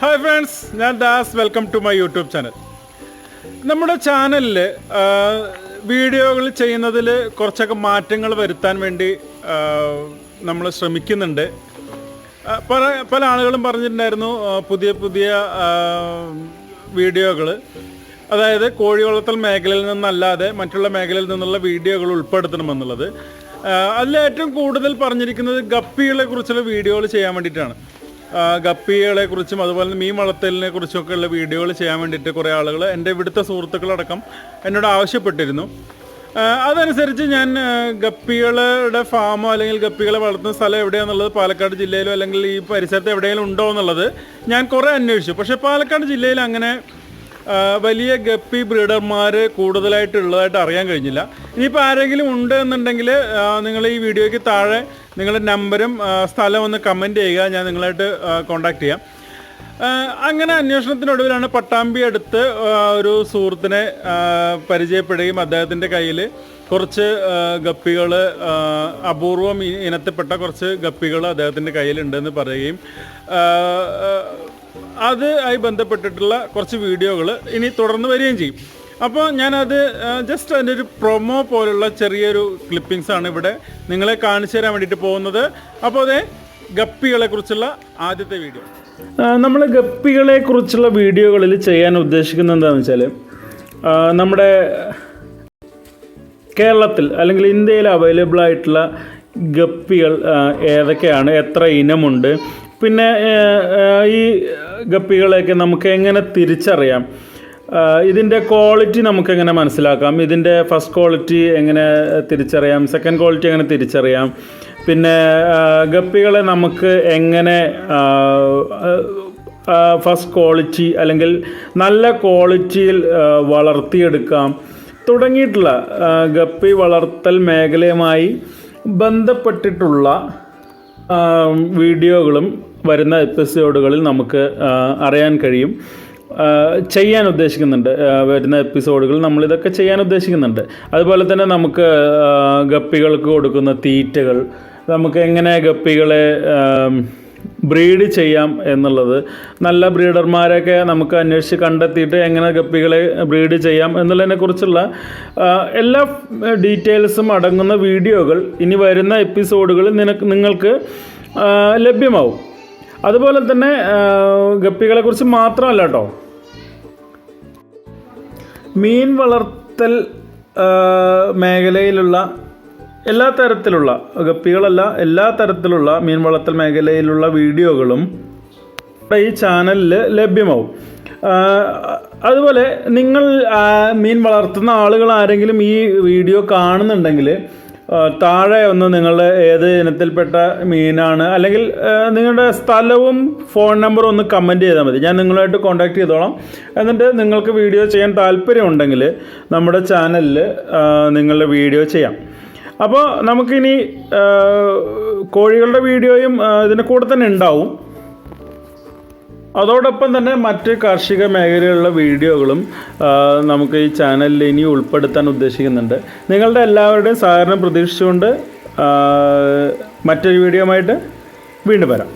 Hi friends, ഞാൻ Das. Welcome to my YouTube channel. നമ്മുടെ ചാനലിൽ വീഡിയോകൾ ചെയ്യുന്നതിൽ കുറച്ചൊക്കെ മാറ്റങ്ങൾ വരുത്താൻ വേണ്ടി നമ്മൾ ശ്രമിക്കുന്നുണ്ട്. പല ആളുകളും പറഞ്ഞിട്ടുണ്ടായിരുന്നു പുതിയ പുതിയ വീഡിയോകൾ, അതായത് കോഴി വളർത്തൽ മേഖലയിൽ നിന്നല്ലാതെ മറ്റുള്ള മേഖലയിൽ നിന്നുള്ള വീഡിയോകൾ ഉൾപ്പെടുത്തണമെന്നുള്ളത്. അതിൽ ഏറ്റവും കൂടുതൽ പറഞ്ഞിരിക്കുന്നത് ഗപ്പികളെ കുറിച്ചുള്ള വീഡിയോകൾ ചെയ്യാൻ വേണ്ടിയിട്ടാണ്. ഗപ്പികളെ കുറിച്ചും അതുപോലെ മീൻ വളർത്തലിനെ കുറിച്ചൊക്കെ ഉള്ള വീഡിയോകൾ ചെയ്യാൻ വേണ്ടിയിട്ട് കുറേ ആളുകൾ, എൻ്റെ ഇവിടുത്തെ സുഹൃത്തുക്കളടക്കം എന്നോട് ആവശ്യപ്പെട്ടിരുന്നു. അതനുസരിച്ച് ഞാൻ ഗപ്പികളുടെ ഫാമോ അല്ലെങ്കിൽ ഗപ്പികളെ വളർത്തുന്ന സ്ഥലം എവിടെയാണെന്നുള്ളത് പാലക്കാട് ജില്ലയിലോ അല്ലെങ്കിൽ ഈ പരിസരത്ത് എവിടെയെങ്കിലും ഉണ്ടോ എന്നുള്ളത് ഞാൻ കുറേ അന്വേഷിച്ചു. പക്ഷേ പാലക്കാട് ജില്ലയിൽ അങ്ങനെ വലിയ ഗപ്പി ബ്രീഡർമാർ കൂടുതലായിട്ടുള്ളതായിട്ട് അറിയാൻ കഴിഞ്ഞില്ല. ഇനിയിപ്പോൾ ആരെങ്കിലും ഉണ്ട് എന്നുണ്ടെങ്കിൽ നിങ്ങൾ ഈ വീഡിയോയ്ക്ക് താഴെ നിങ്ങളുടെ നമ്പരും സ്ഥലം ഒന്ന് കമൻറ്റ് ചെയ്യുക, ഞാൻ നിങ്ങളായിട്ട് കോൺടാക്റ്റ് ചെയ്യാം. അങ്ങനെ അന്വേഷണത്തിനൊടുവിലാണ് പട്ടാമ്പി അടുത്ത് ഒരു സുഹൃത്തിനെ പരിചയപ്പെടുകയും അദ്ദേഹത്തിൻ്റെ കയ്യിൽ കുറച്ച് ഗപ്പികൾ, അപൂർവം ഇനത്തിൽപ്പെട്ട കുറച്ച് ഗപ്പികൾ അദ്ദേഹത്തിൻ്റെ കയ്യിലുണ്ടെന്ന് പറയുകയും ആയി ബന്ധപ്പെട്ടിട്ടുള്ള കുറച്ച് വീഡിയോകൾ ഇനി തുടർന്ന് വരികയും ചെയ്യും. അപ്പോൾ ഞാനത് ജസ്റ്റ് അതിൻ്റെ ഒരു പ്രൊമോ പോലുള്ള ചെറിയൊരു ക്ലിപ്പിങ്സാണ് ഇവിടെ നിങ്ങളെ കാണിച്ചു തരാൻ വേണ്ടിയിട്ട് പോകുന്നത്. അപ്പോൾ അതേ ഗപ്പികളെ കുറിച്ചുള്ള ആദ്യത്തെ വീഡിയോ. നമ്മൾ ഗപ്പികളെ കുറിച്ചുള്ള വീഡിയോകളിൽ ചെയ്യാൻ ഉദ്ദേശിക്കുന്നത് എന്താണെന്ന് വെച്ചാൽ, നമ്മുടെ കേരളത്തിൽ അല്ലെങ്കിൽ ഇന്ത്യയിൽ അവൈലബിൾ ആയിട്ടുള്ള ഗപ്പികൾ ഏതൊക്കെയാണ്, എത്ര ഇനമുണ്ട്, പിന്നെ ഈ ഗപ്പികളെയൊക്കെ നമുക്ക് എങ്ങനെ തിരിച്ചറിയാം, ഇതിൻ്റെ ക്വാളിറ്റി നമുക്കെങ്ങനെ മനസ്സിലാക്കാം, ഇതിൻ്റെ ഫസ്റ്റ് ക്വാളിറ്റി എങ്ങനെ തിരിച്ചറിയാം, സെക്കൻഡ് ക്വാളിറ്റി എങ്ങനെ തിരിച്ചറിയാം, പിന്നെ ഗപ്പികളെ നമുക്ക് എങ്ങനെ ഫസ്റ്റ് ക്വാളിറ്റി അല്ലെങ്കിൽ നല്ല ക്വാളിറ്റിയിൽ വളർത്തിയെടുക്കാം തുടങ്ങിയിട്ടുള്ള ഗപ്പി വളർത്തൽ മേഖലയുമായി ബന്ധപ്പെട്ടിട്ടുള്ള വീഡിയോകളും വരുന്ന എപ്പിസോഡുകളിൽ നമുക്ക് അറിയാൻ കഴിയും, ചെയ്യാൻ ഉദ്ദേശിക്കുന്നുണ്ട്. വരുന്ന എപ്പിസോഡുകൾ നമ്മളിതൊക്കെ ചെയ്യാൻ ഉദ്ദേശിക്കുന്നുണ്ട്. അതുപോലെ തന്നെ നമുക്ക് ഗപ്പികൾക്ക് കൊടുക്കുന്ന തീറ്റകൾ, നമുക്ക് എങ്ങനെ ഗപ്പികളെ ബ്രീഡ് ചെയ്യാം എന്നുള്ളത്, നല്ല ബ്രീഡർമാരെയൊക്കെ നമുക്ക് അന്വേഷിച്ച് കണ്ടെത്തിയിട്ട് എങ്ങനെ ഗപ്പികളെ ബ്രീഡ് ചെയ്യാം എന്നുള്ളതിനെക്കുറിച്ചുള്ള എല്ലാ ഡീറ്റെയിൽസും അടങ്ങുന്ന വീഡിയോകൾ ഇനി വരുന്ന എപ്പിസോഡുകളിൽ നിങ്ങൾക്ക് ലഭ്യമാവും. അതുപോലെ തന്നെ ഗപ്പികളെക്കുറിച്ച് മാത്രമല്ല കേട്ടോ, മീൻ വളർത്തൽ മേഖലയിലുള്ള എല്ലാ തരത്തിലുള്ള ഗപ്പികളല്ല, എല്ലാ തരത്തിലുള്ള മീൻ വളർത്തൽ മേഖലയിലുള്ള വീഡിയോകളും ഈ ചാനലിൽ ലഭ്യമാവും. അതുപോലെ നിങ്ങൾ മീൻ വളർത്തുന്ന ആളുകൾ ആരെങ്കിലും ഈ വീഡിയോ കാണുന്നുണ്ടെങ്കിൽ താഴെ ഒന്ന് നിങ്ങളുടെ ഏത് ഇനത്തിൽപ്പെട്ട മീനാണ്, അല്ലെങ്കിൽ നിങ്ങളുടെ സ്ഥലവും ഫോൺ നമ്പറും ഒന്ന് കമൻറ്റ് ചെയ്താൽ മതി. ഞാൻ നിങ്ങളുമായിട്ട് കോൺടാക്റ്റ് ചെയ്തോളാം. എന്നിട്ട് നിങ്ങൾക്ക് വീഡിയോ ചെയ്യാൻ താല്പര്യമുണ്ടെങ്കിൽ നമ്മുടെ ചാനലിൽ നിങ്ങളുടെ വീഡിയോ ചെയ്യാം. അപ്പോൾ നമുക്കിനി കോഴികളുടെ വീഡിയോയും ഇതിൻ്റെ കൂടെ തന്നെ ഉണ്ടാവും. അതോടൊപ്പം തന്നെ മറ്റ് കാർഷിക മേഖലയിലുള്ള വീഡിയോകളും നമുക്ക് ഈ ചാനലിൽ ഇനി ഉൾപ്പെടുത്താൻ ഉദ്ദേശിക്കുന്നുണ്ട്. നിങ്ങളുടെ എല്ലാവരുടെയും സഹകരണം പ്രതീക്ഷിച്ചുകൊണ്ട് മറ്റൊരു വീഡിയോ ആയിട്ട് വീണ്ടും വരാം.